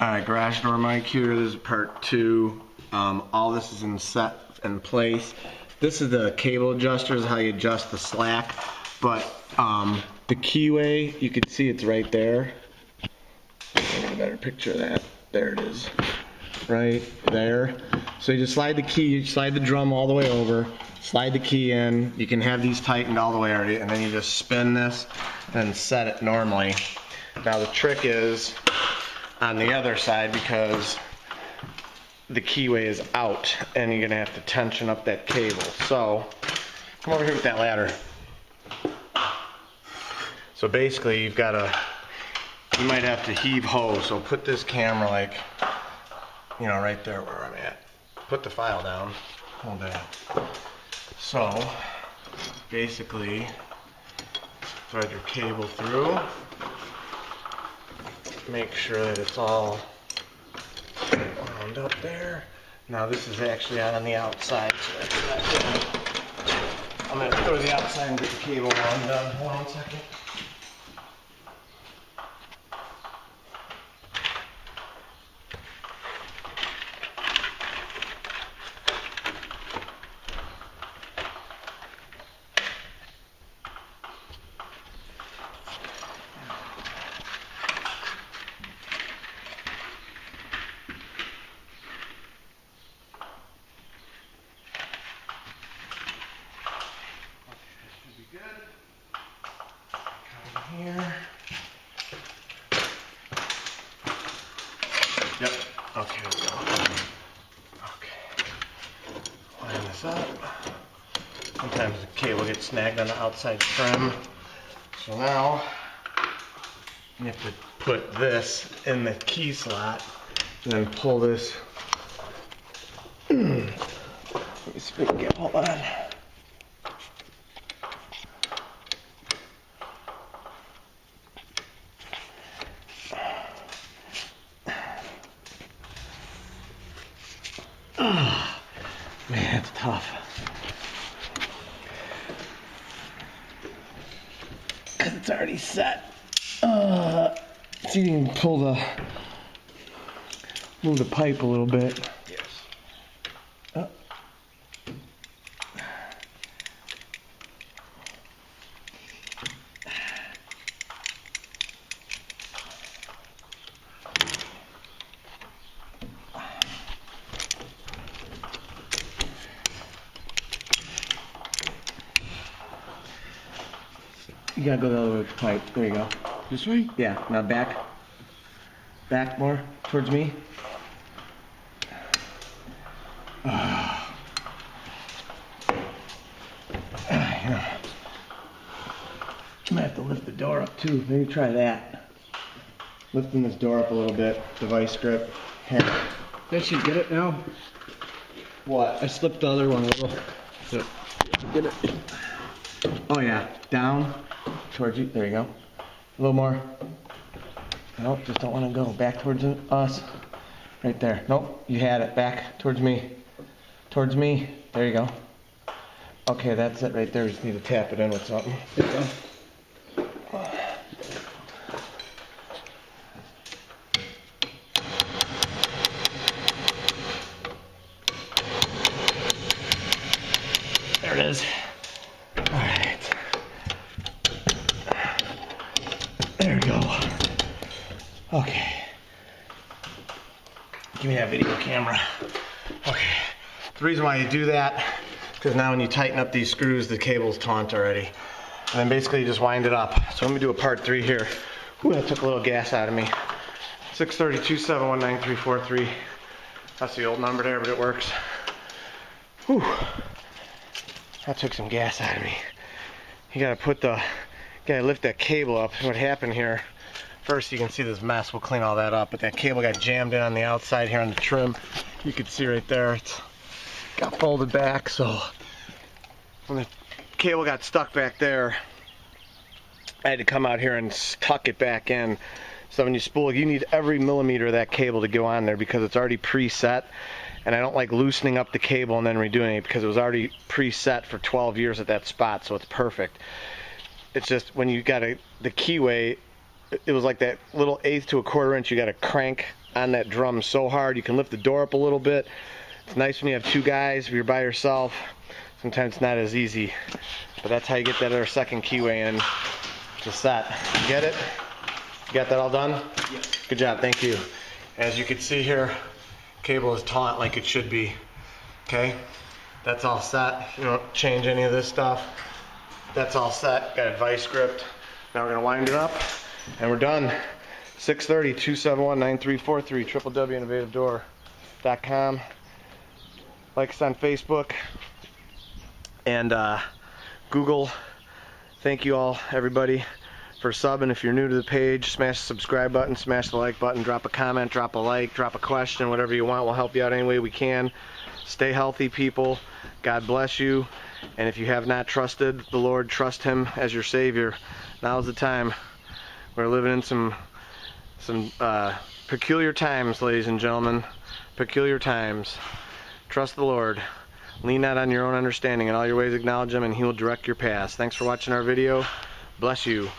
Alright, garage door mic here. This is part 2. All this is set in place. This is the cable adjuster, is how you adjust the slack. But the keyway, you can see it's right there. Let me get a better picture of that. There it is. Right there. So you just slide the key, you slide the drum all the way over, slide the key in. You can have these tightened all the way already, and then you just spin this and set it normally. Now the trick is on the other side, because the keyway is out and you're gonna have to tension up that cable. So come over here with that ladder. So basically you might have to heave ho. So put this camera like, you know, right there where I'm at. Put the file down, hold that. So basically thread your cable through. Make sure that it's all wound up there. Now this is actually out on the outside, so that's not good. I'm going to throw the outside and get the cable wound done. Hold on a second. Here. Yep. Okay, there we go. Okay. Line this up. Sometimes the cable gets snagged on the outside trim. So now you have to put this in the key slot and then pull this. Let me see if we can get, hold on. Oh, man, it's tough. Because it's already set. See if you can move the pipe a little bit. Yes. You gotta go the other way with the pipe. There you go. This way? Yeah. Now back. Back more towards me. Yeah. I'm gonna have to lift the door up too. Maybe try that. Lifting this door up a little bit. The vice grip. Here. That should get it now. What? I slipped the other one a little. So, get it. Oh yeah. Down. Towards you. There you go. A little more. Nope, just don't want to go. Back towards us. Right there. Nope, you had it. Back towards me. Towards me. There you go. Okay, that's it right there. Just need to tap it in with something. There you go. There it is. Alright. There we go. Okay. Give me that video camera. Okay. The reason why you do that, because now when you tighten up these screws, the cable's taut already. And then basically you just wind it up. So let me do a part 3 here. Ooh, that took a little gas out of me. 632-719-343. That's the old number there, but it works. Whew. That took some gas out of me. You gotta lift that cable up. What happened here, first you can see this mess, we'll clean all that up, but that cable got jammed in on the outside here on the trim. You can see right there, it's got folded back, so when the cable got stuck back there, I had to come out here and tuck it back in. So when you spool, you need every millimeter of that cable to go on there because it's already preset. And I don't like loosening up the cable and then redoing it because it was already preset for 12 years at that spot, so it's perfect. It's just when you got the keyway, it was like that little 1/8 to 1/4 inch. You got to crank on that drum so hard. You can lift the door up a little bit. It's nice when you have two guys. If you're by yourself, sometimes it's not as easy. But that's how you get that other second keyway in to set. You get it? You got that all done? Yes. Good job, thank you. As you can see here, cable is taut like it should be. Okay? That's all set. You don't change any of this stuff. That's all set. Got a vice grip. Now we're gonna wind it up and we're done. 630-271-9343, www.innovativedoor.com. Like us on Facebook and Google. Thank you all, everybody, for subbing. If you're new to the page, smash the subscribe button, smash the like button, drop a comment, drop a like, drop a question, whatever you want. We'll help you out any way we can. Stay healthy, people. God bless you. And if you have not trusted the Lord, trust Him as your Savior. Now's the time. We're living in some peculiar times, ladies and gentlemen. Peculiar times. Trust the Lord. Lean not on your own understanding. In all your ways acknowledge Him, and He will direct your paths. Thanks for watching our video. Bless you.